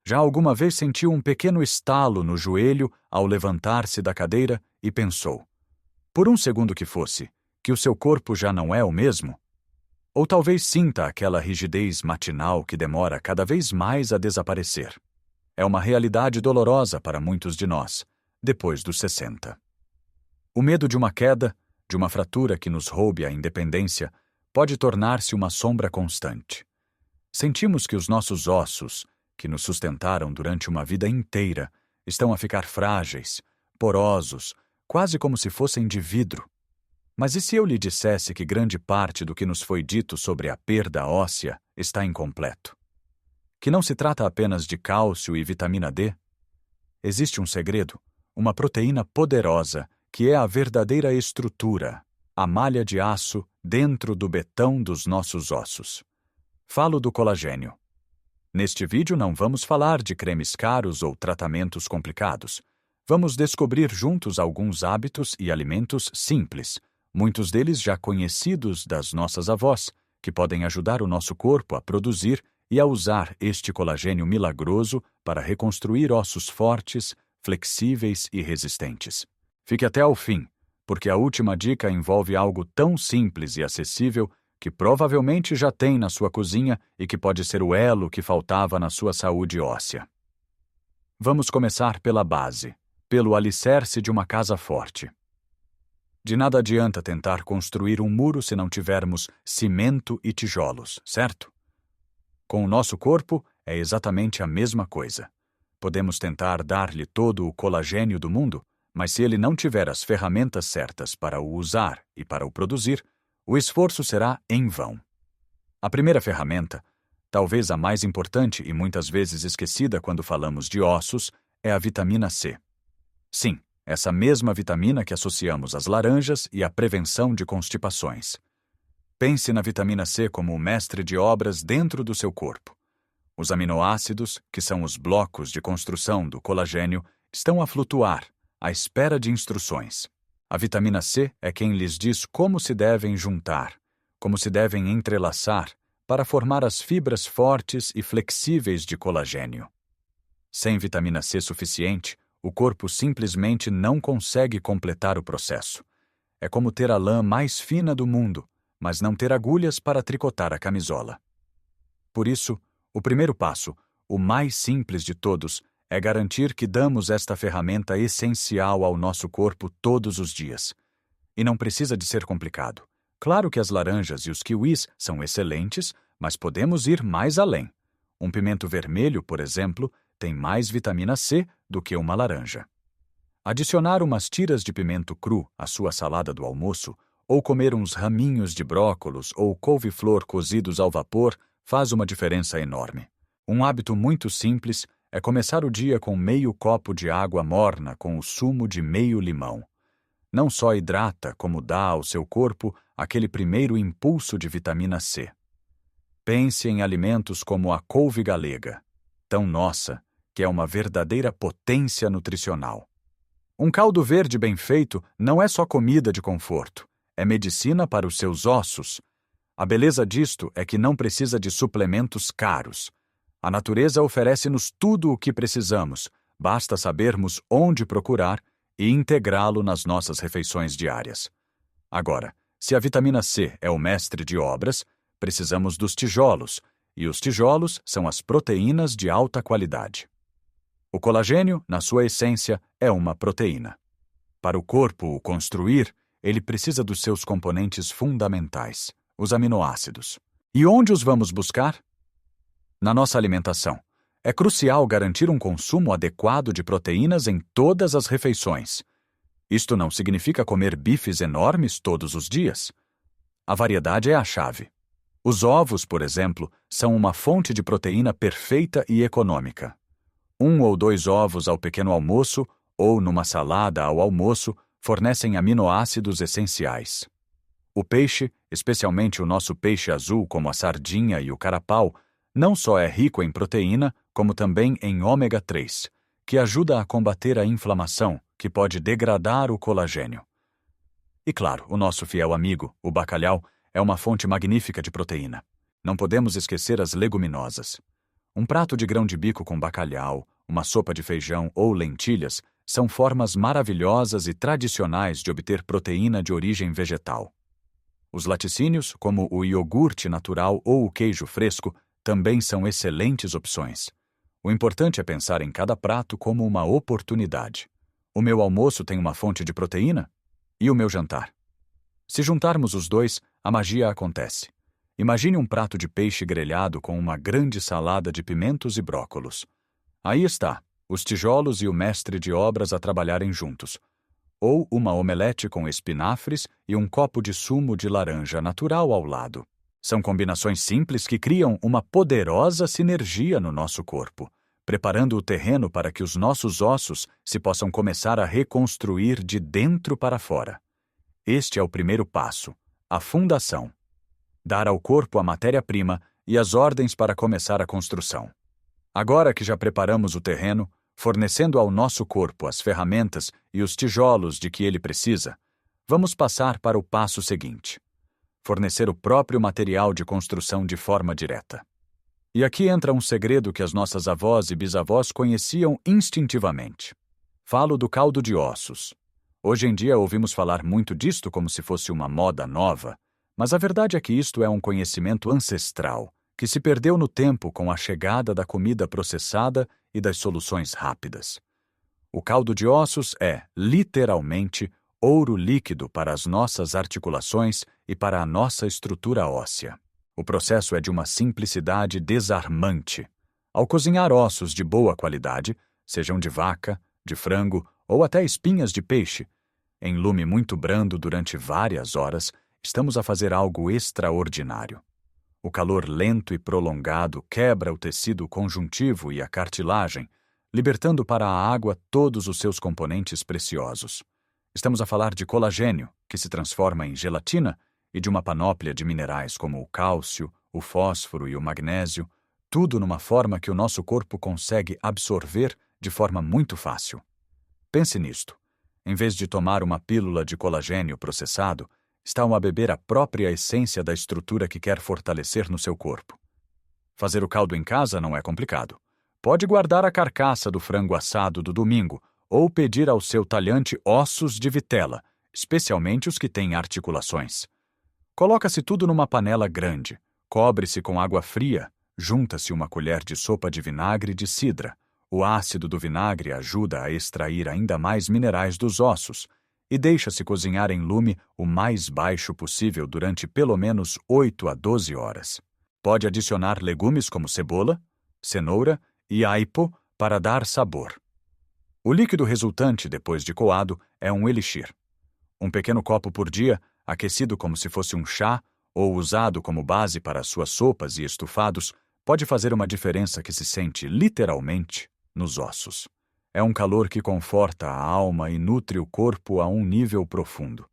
Já alguma vez sentiu um pequeno estalo no joelho ao levantar-se da cadeira e pensou, por um segundo que fosse, que o seu corpo já não é o mesmo? Ou talvez sinta aquela rigidez matinal que demora cada vez mais a desaparecer. É uma realidade dolorosa para muitos de nós, depois dos 60. O medo de uma queda, de uma fratura que nos roube a independência, pode tornar-se uma sombra constante. Sentimos que os nossos ossos, que nos sustentaram durante uma vida inteira, estão a ficar frágeis, porosos, quase como se fossem de vidro. Mas e se eu lhe dissesse que grande parte do que nos foi dito sobre a perda óssea está incompleto? Que não se trata apenas de cálcio e vitamina D? Existe um segredo, uma proteína poderosa, que é a verdadeira estrutura, a malha de aço dentro do betão dos nossos ossos. Falo do colagênio. Neste vídeo não vamos falar de cremes caros ou tratamentos complicados. Vamos descobrir juntos alguns hábitos e alimentos simples, muitos deles já conhecidos das nossas avós, que podem ajudar o nosso corpo a produzir e a usar este colagênio milagroso para reconstruir ossos fortes, flexíveis e resistentes. Fique até ao fim, porque a última dica envolve algo tão simples e acessível que provavelmente já tem na sua cozinha e que pode ser o elo que faltava na sua saúde óssea. Vamos começar pela base, pelo alicerce de uma casa forte. De nada adianta tentar construir um muro se não tivermos cimento e tijolos, certo? Com o nosso corpo é exatamente a mesma coisa. Podemos tentar dar-lhe todo o colagênio do mundo, mas se ele não tiver as ferramentas certas para o usar e para o produzir, o esforço será em vão. A primeira ferramenta, talvez a mais importante e muitas vezes esquecida quando falamos de ossos, é a vitamina C. Sim, essa mesma vitamina que associamos às laranjas e à prevenção de constipações. Pense na vitamina C como o mestre de obras dentro do seu corpo. Os aminoácidos, que são os blocos de construção do colagênio, estão a flutuar, à espera de instruções. A vitamina C é quem lhes diz como se devem juntar, como se devem entrelaçar para formar as fibras fortes e flexíveis de colagênio. Sem vitamina C suficiente, o corpo simplesmente não consegue completar o processo. É como ter a lã mais fina do mundo, mas não ter agulhas para tricotar a camisola. Por isso, o primeiro passo, o mais simples de todos, é garantir que damos esta ferramenta essencial ao nosso corpo todos os dias. E não precisa de ser complicado. Claro que as laranjas e os kiwis são excelentes, mas podemos ir mais além. Um pimento vermelho, por exemplo, tem mais vitamina C do que uma laranja. Adicionar umas tiras de pimento cru à sua salada do almoço, ou comer uns raminhos de brócolos ou couve-flor cozidos ao vapor faz uma diferença enorme. Um hábito muito simples é começar o dia com meio copo de água morna com o sumo de meio limão. Não só hidrata, como dá ao seu corpo aquele primeiro impulso de vitamina C. Pense em alimentos como a couve galega, tão nossa, que é uma verdadeira potência nutricional. Um caldo verde bem feito não é só comida de conforto, é medicina para os seus ossos. A beleza disto é que não precisa de suplementos caros. A natureza oferece-nos tudo o que precisamos, basta sabermos onde procurar e integrá-lo nas nossas refeições diárias. Agora, se a vitamina C é o mestre de obras, precisamos dos tijolos, e os tijolos são as proteínas de alta qualidade. O colagênio, na sua essência, é uma proteína. Para o corpo o construir, ele precisa dos seus componentes fundamentais, os aminoácidos. E onde os vamos buscar? Na nossa alimentação. É crucial garantir um consumo adequado de proteínas em todas as refeições. Isto não significa comer bifes enormes todos os dias. A variedade é a chave. Os ovos, por exemplo, são uma fonte de proteína perfeita e econômica. 1 ou 2 ovos ao pequeno almoço ou numa salada ao almoço fornecem aminoácidos essenciais. O peixe, especialmente o nosso peixe azul como a sardinha e o carapau, não só é rico em proteína, como também em ômega 3, que ajuda a combater a inflamação, que pode degradar o colagênio. E claro, o nosso fiel amigo, o bacalhau, é uma fonte magnífica de proteína. Não podemos esquecer as leguminosas. Um prato de grão de bico com bacalhau, uma sopa de feijão ou lentilhas são formas maravilhosas e tradicionais de obter proteína de origem vegetal. Os laticínios, como o iogurte natural ou o queijo fresco, também são excelentes opções. O importante é pensar em cada prato como uma oportunidade. O meu almoço tem uma fonte de proteína? E o meu jantar? Se juntarmos os dois, a magia acontece. Imagine um prato de peixe grelhado com uma grande salada de pimentos e brócolos. Aí está, os tijolos e o mestre de obras a trabalharem juntos. Ou uma omelete com espinafres e um copo de sumo de laranja natural ao lado. São combinações simples que criam uma poderosa sinergia no nosso corpo, preparando o terreno para que os nossos ossos se possam começar a reconstruir de dentro para fora. Este é o primeiro passo, a fundação. Dar ao corpo a matéria-prima e as ordens para começar a construção. Agora que já preparamos o terreno, fornecendo ao nosso corpo as ferramentas e os tijolos de que ele precisa, vamos passar para o passo seguinte: fornecer o próprio material de construção de forma direta. E aqui entra um segredo que as nossas avós e bisavós conheciam instintivamente. Falo do caldo de ossos. Hoje em dia ouvimos falar muito disto como se fosse uma moda nova, mas a verdade é que isto é um conhecimento ancestral, que se perdeu no tempo com a chegada da comida processada e das soluções rápidas. O caldo de ossos é, literalmente, ouro líquido para as nossas articulações e para a nossa estrutura óssea. O processo é de uma simplicidade desarmante. Ao cozinhar ossos de boa qualidade, sejam de vaca, de frango ou até espinhas de peixe, em lume muito brando durante várias horas, estamos a fazer algo extraordinário. O calor lento e prolongado quebra o tecido conjuntivo e a cartilagem, libertando para a água todos os seus componentes preciosos. Estamos a falar de colagênio, que se transforma em gelatina, e de uma panóplia de minerais como o cálcio, o fósforo e o magnésio, tudo numa forma que o nosso corpo consegue absorver de forma muito fácil. Pense nisto. Em vez de tomar uma pílula de colagênio processado, estão a beber a própria essência da estrutura que quer fortalecer no seu corpo. Fazer o caldo em casa não é complicado. Pode guardar a carcaça do frango assado do domingo ou pedir ao seu talhante ossos de vitela, especialmente os que têm articulações. Coloca-se tudo numa panela grande, cobre-se com água fria, junta-se uma colher de sopa de vinagre de cidra. O ácido do vinagre ajuda a extrair ainda mais minerais dos ossos e deixa-se cozinhar em lume o mais baixo possível durante pelo menos 8 a 12 horas. Pode adicionar legumes como cebola, cenoura e aipo para dar sabor. O líquido resultante, depois de coado, é um elixir. Um pequeno copo por dia, aquecido como se fosse um chá ou usado como base para suas sopas e estufados, pode fazer uma diferença que se sente, literalmente, nos ossos. É um calor que conforta a alma e nutre o corpo a um nível profundo.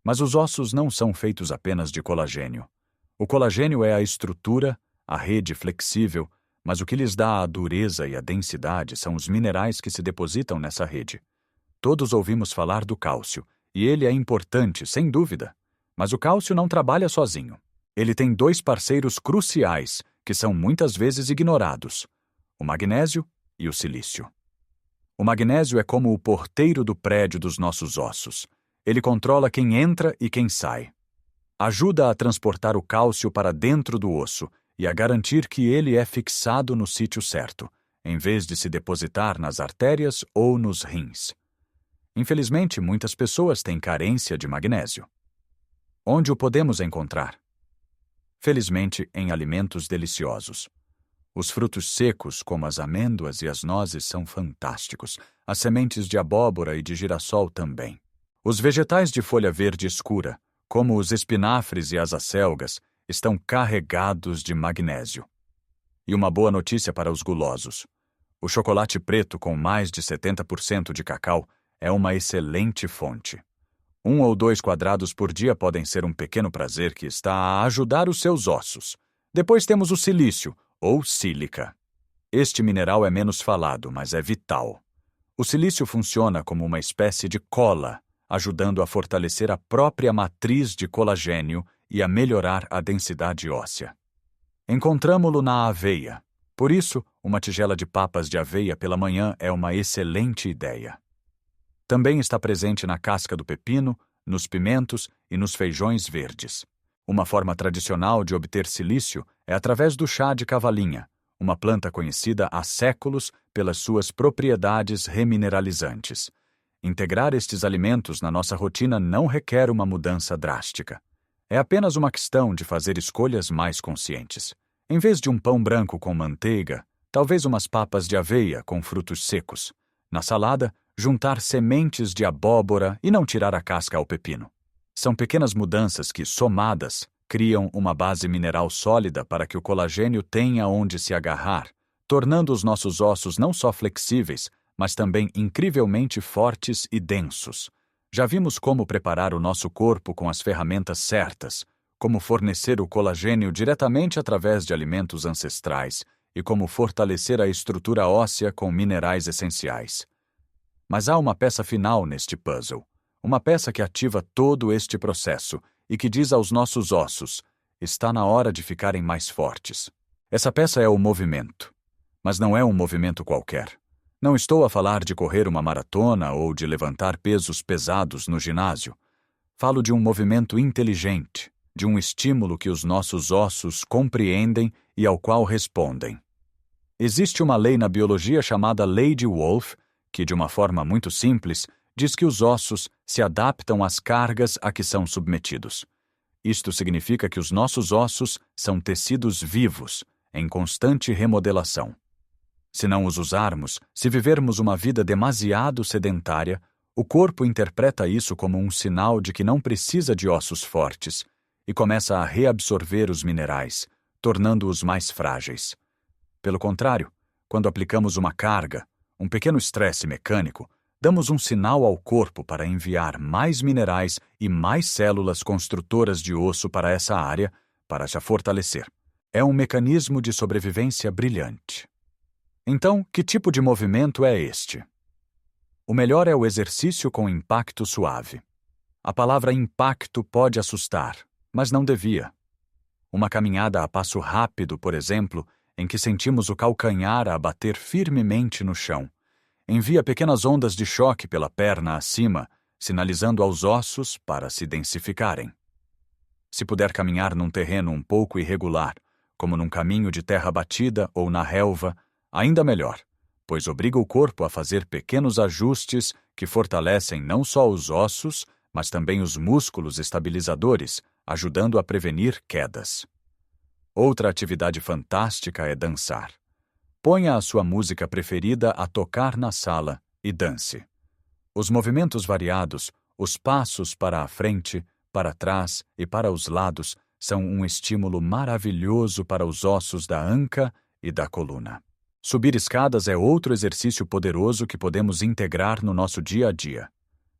Mas os ossos não são feitos apenas de colagênio. O colagênio é a estrutura, a rede flexível, mas o que lhes dá a dureza e a densidade são os minerais que se depositam nessa rede. Todos ouvimos falar do cálcio, e ele é importante, sem dúvida. Mas o cálcio não trabalha sozinho. Ele tem dois parceiros cruciais, que são muitas vezes ignorados: o magnésio e o silício. O magnésio é como o porteiro do prédio dos nossos ossos. Ele controla quem entra e quem sai. Ajuda a transportar o cálcio para dentro do osso e a garantir que ele é fixado no sítio certo, em vez de se depositar nas artérias ou nos rins. Infelizmente, muitas pessoas têm carência de magnésio. Onde o podemos encontrar? Felizmente, em alimentos deliciosos. Os frutos secos, como as amêndoas e as nozes, são fantásticos. As sementes de abóbora e de girassol também. Os vegetais de folha verde escura, como os espinafres e as acelgas, estão carregados de magnésio. E uma boa notícia para os gulosos: o chocolate preto com mais de 70% de cacau é uma excelente fonte. 1 ou 2 quadrados por dia podem ser um pequeno prazer que está a ajudar os seus ossos. Depois temos o silício, ou sílica. Este mineral é menos falado, mas é vital. O silício funciona como uma espécie de cola, ajudando a fortalecer a própria matriz de colagênio e a melhorar a densidade óssea. Encontramo-lo na aveia, Por isso, uma tigela de papas de aveia pela manhã é uma excelente ideia. Também está presente na casca do pepino, nos pimentos e nos feijões verdes. Uma forma tradicional de obter silício é através do chá de cavalinha, uma planta conhecida há séculos pelas suas propriedades remineralizantes. Integrar estes alimentos na nossa rotina não requer uma mudança drástica. É apenas uma questão de fazer escolhas mais conscientes. Em vez de um pão branco com manteiga, talvez umas papas de aveia com frutos secos. Na salada, juntar sementes de abóbora e não tirar a casca ao pepino. São pequenas mudanças que, somadas, criam uma base mineral sólida para que o colagênio tenha onde se agarrar, tornando os nossos ossos não só flexíveis, mas também incrivelmente fortes e densos. Já vimos como preparar o nosso corpo com as ferramentas certas, como fornecer o colagênio diretamente através de alimentos ancestrais e como fortalecer a estrutura óssea com minerais essenciais. Mas há uma peça final neste puzzle, uma peça que ativa todo este processo e que diz aos nossos ossos: está na hora de ficarem mais fortes. Essa peça é o movimento. Mas não é um movimento qualquer. Não estou a falar de correr uma maratona ou de levantar pesos pesados no ginásio. Falo de um movimento inteligente, de um estímulo que os nossos ossos compreendem e ao qual respondem. Existe uma lei na biologia chamada Lei de Wolff, que, de uma forma muito simples, diz que os ossos se adaptam às cargas a que são submetidos. Isto significa que os nossos ossos são tecidos vivos, em constante remodelação. Se não os usarmos, se vivermos uma vida demasiado sedentária, o corpo interpreta isso como um sinal de que não precisa de ossos fortes e começa a reabsorver os minerais, tornando-os mais frágeis. Pelo contrário, quando aplicamos uma carga, um pequeno estresse mecânico, damos um sinal ao corpo para enviar mais minerais e mais células construtoras de osso para essa área, para se fortalecer. É um mecanismo de sobrevivência brilhante. Então, que tipo de movimento é este? O melhor é o exercício com impacto suave. A palavra impacto pode assustar, mas não devia. Uma caminhada a passo rápido, por exemplo, em que sentimos o calcanhar a bater firmemente no chão, envia pequenas ondas de choque pela perna acima, sinalizando aos ossos para se densificarem. Se puder caminhar num terreno um pouco irregular, como num caminho de terra batida ou na relva, ainda melhor, pois obriga o corpo a fazer pequenos ajustes que fortalecem não só os ossos, mas também os músculos estabilizadores, ajudando a prevenir quedas. Outra atividade fantástica é dançar. Ponha a sua música preferida a tocar na sala e dance. Os movimentos variados, os passos para a frente, para trás e para os lados são um estímulo maravilhoso para os ossos da anca e da coluna. Subir escadas é outro exercício poderoso que podemos integrar no nosso dia a dia.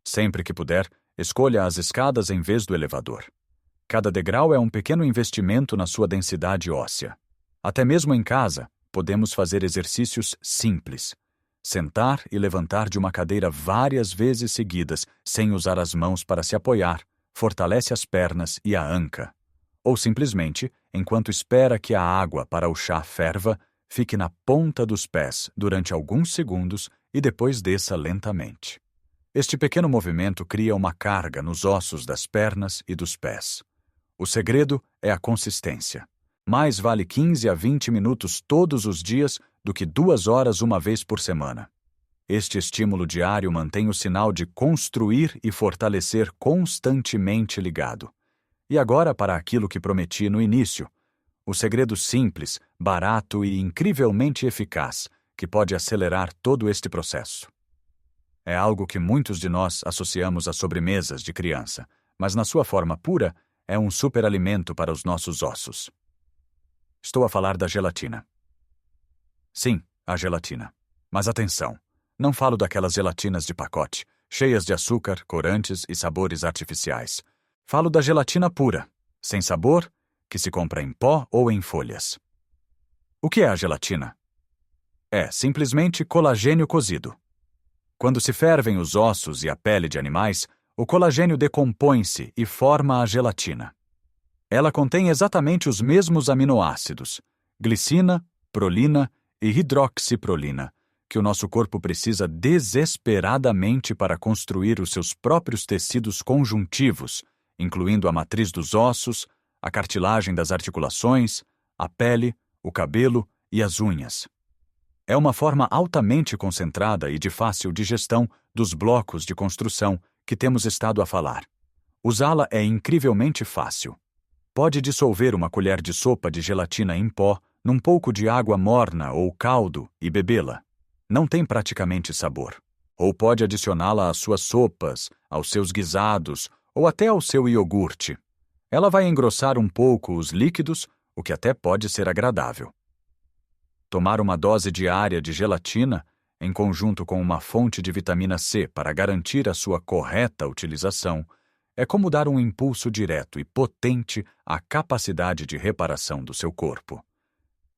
Sempre que puder, escolha as escadas em vez do elevador. Cada degrau é um pequeno investimento na sua densidade óssea. Até mesmo em casa, podemos fazer exercícios simples. Sentar e levantar de uma cadeira várias vezes seguidas, sem usar as mãos para se apoiar, fortalece as pernas e a anca. Ou simplesmente, enquanto espera que a água para o chá ferva, fique na ponta dos pés durante alguns segundos e depois desça lentamente. Este pequeno movimento cria uma carga nos ossos das pernas e dos pés. O segredo é a consistência. Mais vale 15 a 20 minutos todos os dias do que 2 horas uma vez por semana. Este estímulo diário mantém o sinal de construir e fortalecer constantemente ligado. E agora para aquilo que prometi no início. O segredo simples, barato e incrivelmente eficaz, que pode acelerar todo este processo. É algo que muitos de nós associamos a sobremesas de criança, mas na sua forma pura, é um superalimento para os nossos ossos. Estou a falar da gelatina. Sim, a gelatina. Mas atenção, não falo daquelas gelatinas de pacote, cheias de açúcar, corantes e sabores artificiais. Falo da gelatina pura, sem sabor, que se compra em pó ou em folhas. O que é a gelatina? É simplesmente colagênio cozido. Quando se fervem os ossos e a pele de animais, o colagênio decompõe-se e forma a gelatina. Ela contém exatamente os mesmos aminoácidos, glicina, prolina e hidroxiprolina, que o nosso corpo precisa desesperadamente para construir os seus próprios tecidos conjuntivos, incluindo a matriz dos ossos, a cartilagem das articulações, a pele, o cabelo e as unhas. É uma forma altamente concentrada e de fácil digestão dos blocos de construção que temos estado a falar. Usá-la é incrivelmente fácil. Pode dissolver uma colher de sopa de gelatina em pó num pouco de água morna ou caldo e bebê-la. Não tem praticamente sabor. Ou pode adicioná-la às suas sopas, aos seus guisados ou até ao seu iogurte. Ela vai engrossar um pouco os líquidos, o que até pode ser agradável. Tomar uma dose diária de gelatina, em conjunto com uma fonte de vitamina C para garantir a sua correta utilização, é como dar um impulso direto e potente à capacidade de reparação do seu corpo.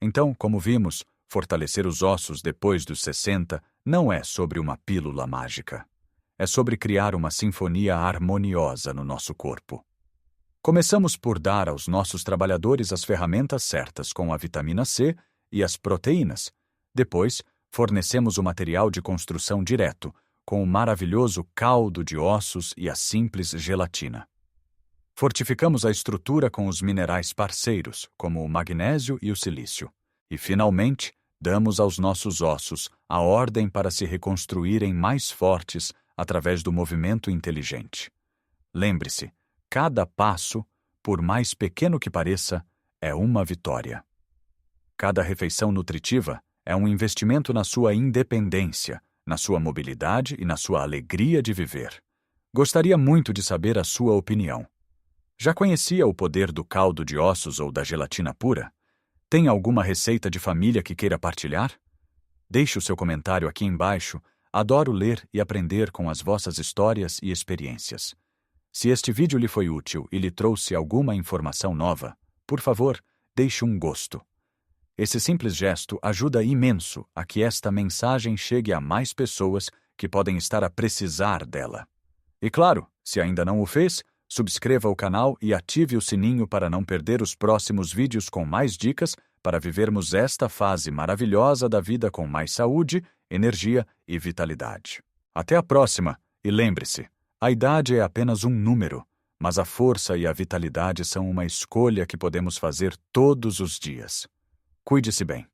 Então, como vimos, fortalecer os ossos depois dos 60 não é sobre uma pílula mágica. É sobre criar uma sinfonia harmoniosa no nosso corpo. Começamos por dar aos nossos trabalhadores as ferramentas certas com a vitamina C e as proteínas. Depois, fornecemos o material de construção direto, com o maravilhoso caldo de ossos e a simples gelatina. Fortificamos a estrutura com os minerais parceiros, como o magnésio e o silício. E, finalmente, damos aos nossos ossos a ordem para se reconstruírem mais fortes através do movimento inteligente. Lembre-se, cada passo, por mais pequeno que pareça, é uma vitória. Cada refeição nutritiva é um investimento na sua independência, na sua mobilidade e na sua alegria de viver. Gostaria muito de saber a sua opinião. Já conhecia o poder do caldo de ossos ou da gelatina pura? Tem alguma receita de família que queira partilhar? Deixe o seu comentário aqui embaixo. Adoro ler e aprender com as vossas histórias e experiências. Se este vídeo lhe foi útil e lhe trouxe alguma informação nova, por favor, deixe um gosto. Esse simples gesto ajuda imenso a que esta mensagem chegue a mais pessoas que podem estar a precisar dela. E claro, se ainda não o fez, subscreva o canal e ative o sininho para não perder os próximos vídeos com mais dicas para vivermos esta fase maravilhosa da vida com mais saúde, energia e vitalidade. Até a próxima e lembre-se, a idade é apenas um número, mas a força e a vitalidade são uma escolha que podemos fazer todos os dias. Cuide-se bem.